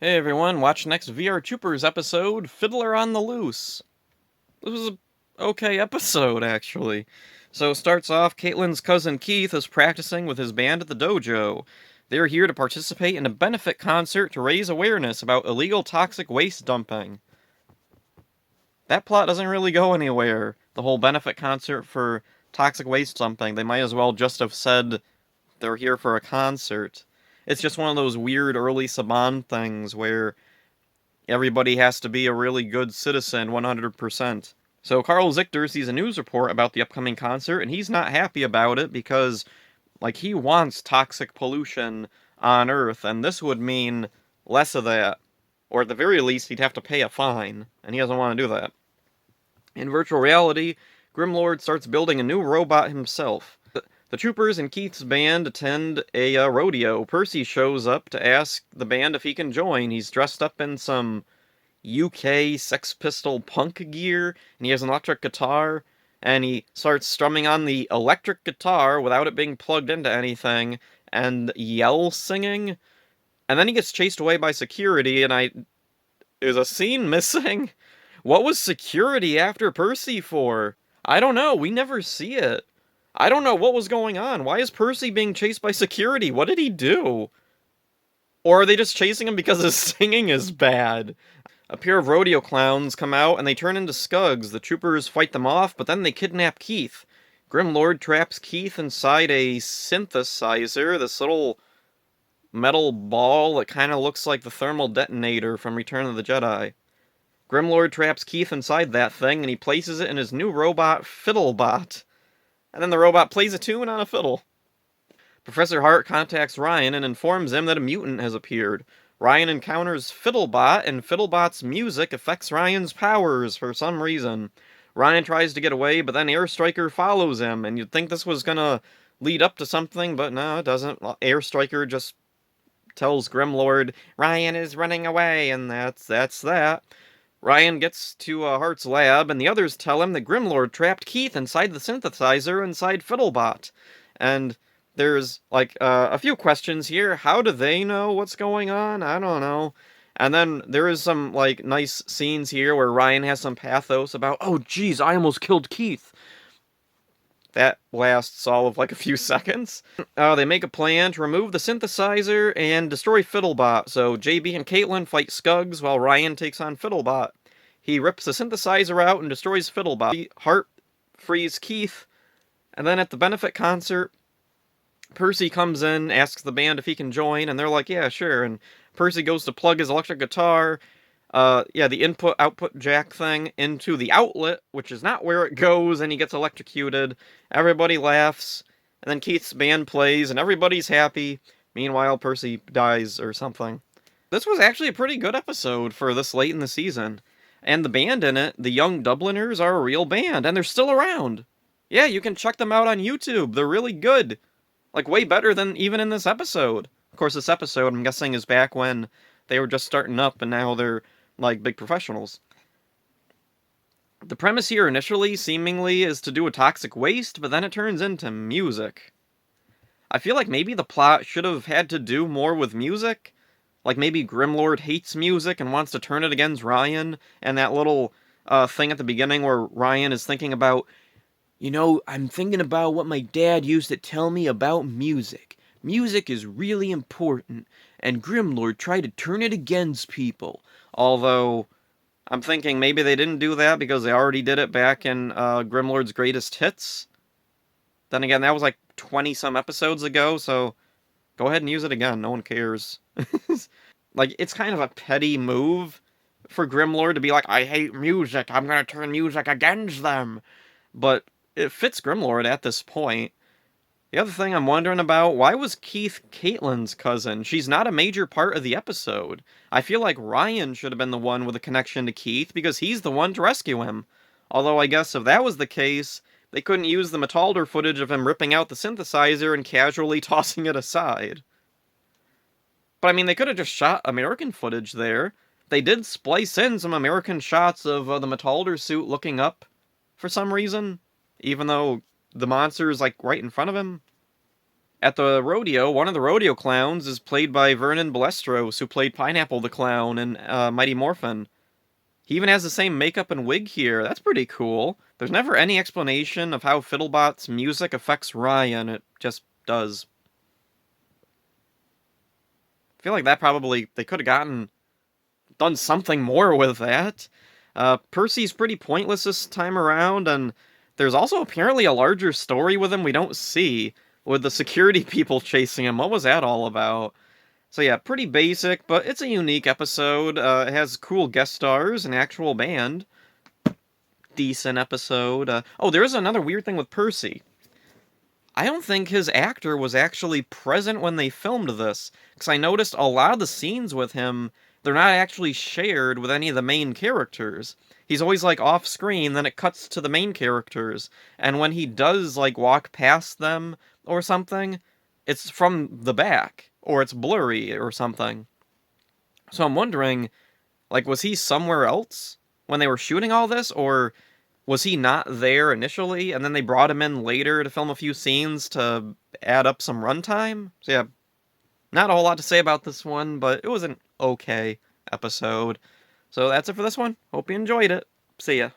Hey everyone, watch next VR Troopers episode, Fiddler on the Loose. This was a okay episode, actually. So it starts off, Caitlin's cousin Keith is practicing with his band at the dojo. They're here to participate in a benefit concert to raise awareness about illegal toxic waste dumping. That plot doesn't really go anywhere. The whole benefit concert for toxic waste dumping, they might as well just have said they're here for a concert. It's just one of those weird early Saban things where everybody has to be a really good citizen 100%. So Carl Zichter sees a news report about the upcoming concert, and he's not happy about it because, he wants toxic pollution on Earth, and this would mean less of that. Or at the very least, he'd have to pay a fine, and he doesn't want to do that. In virtual reality, Grimlord starts building a new robot himself. The troopers and Keith's band attend a rodeo. Percy shows up to ask the band if he can join. He's dressed up in some UK Sex Pistol punk gear, and he has an electric guitar, and he starts strumming on the electric guitar without it being plugged into anything, and yell singing. And then he gets chased away by security, and is a scene missing? What was security after Percy for? I don't know, we never see it. I don't know what was going on. Why is Percy being chased by security? What did he do? Or are they just chasing him because his singing is bad? A pair of rodeo clowns come out and they turn into Scugs. The troopers fight them off, but then they kidnap Keith. Grimlord traps Keith inside a synthesizer, this little metal ball that kind of looks like the thermal detonator from Return of the Jedi. Grimlord traps Keith inside that thing and he places it in his new robot, Fiddlebot. And then the robot plays a tune on a fiddle. Professor Hart contacts Ryan and informs him that a mutant has appeared. Ryan encounters Fiddlebot, and Fiddlebot's music affects Ryan's powers for some reason. Ryan tries to get away, but then Airstriker follows him, and you'd think this was gonna lead up to something, but no, it doesn't. Airstriker just tells Grimlord, Ryan is running away, and that's that. Ryan gets to Hart's lab, and the others tell him that Grimlord trapped Keith inside the synthesizer inside Fiddlebot. And there's, a few questions here. How do they know what's going on? I don't know. And then there is some, nice scenes here where Ryan has some pathos about, oh, geez, I almost killed Keith. That lasts all of, a few seconds. They make a plan to remove the synthesizer and destroy Fiddlebot. So JB and Caitlin fight Scugs while Ryan takes on Fiddlebot. He rips the synthesizer out and destroys Fiddlebot. Hart frees Keith. And then at the benefit concert, Percy comes in, asks the band if he can join, and they're like, yeah, sure. And Percy goes to plug his electric guitar, the input-output jack thing, into the outlet, which is not where it goes, and he gets electrocuted. Everybody laughs, and then Keith's band plays, and everybody's happy. Meanwhile, Percy dies or something. This was actually a pretty good episode for this late in the season. And the band in it, the Young Dubliners, are a real band, and they're still around. Yeah, you can check them out on YouTube. They're really good. Way better than even in this episode. Of course, this episode, I'm guessing, is back when they were just starting up, and now they're, big professionals. The premise here initially, seemingly, is to do with toxic waste, but then it turns into music. I feel like maybe the plot should have had to do more with music. Maybe Grimlord hates music and wants to turn it against Ryan, and that little thing at the beginning where Ryan is thinking about, I'm thinking about what my dad used to tell me about music. Music is really important, and Grimlord tried to turn it against people. Although, I'm thinking maybe they didn't do that because they already did it back in Grimlord's Greatest Hits. Then again, that was 20-some episodes ago, so go ahead and use it again. No one cares. It's kind of a petty move for Grimlord to be like, I hate music, I'm gonna turn music against them. But it fits Grimlord at this point. The other thing I'm wondering about, why was Keith Caitlin's cousin? She's not a major part of the episode. I feel like Ryan should have been the one with a connection to Keith, because he's the one to rescue him. Although I guess if that was the case, they couldn't use the Metalder footage of him ripping out the synthesizer and casually tossing it aside. But I mean, they could have just shot American footage there. They did splice in some American shots of the Metalder suit looking up for some reason, even though the monster is right in front of him. At the rodeo, one of the rodeo clowns is played by Vernon Balestros, who played Pineapple the Clown in Mighty Morphin. He even has the same makeup and wig here. That's pretty cool. There's never any explanation of how Fiddlebot's music affects Ryan. It just does. I feel like that probably they could have done something more with that. Percy's pretty pointless this time around, and there's also apparently a larger story with him we don't see, with the security people chasing him. What was that all about? So yeah, pretty basic, but it's a unique episode. It has cool guest stars, an actual band. Decent episode. Oh, there is another weird thing with Percy. I don't think his actor was actually present when they filmed this, because I noticed a lot of the scenes with him, they're not actually shared with any of the main characters. He's always like off screen, then it cuts to the main characters, and when he does like walk past them or something, it's from the back, or it's blurry or something. So I'm wondering, like, was he somewhere else when they were shooting all this, or was he not there initially, and then they brought him in later to film a few scenes to add up some runtime? So yeah, not a whole lot to say about this one, but it was an okay episode. So that's it for this one. Hope you enjoyed it. See ya.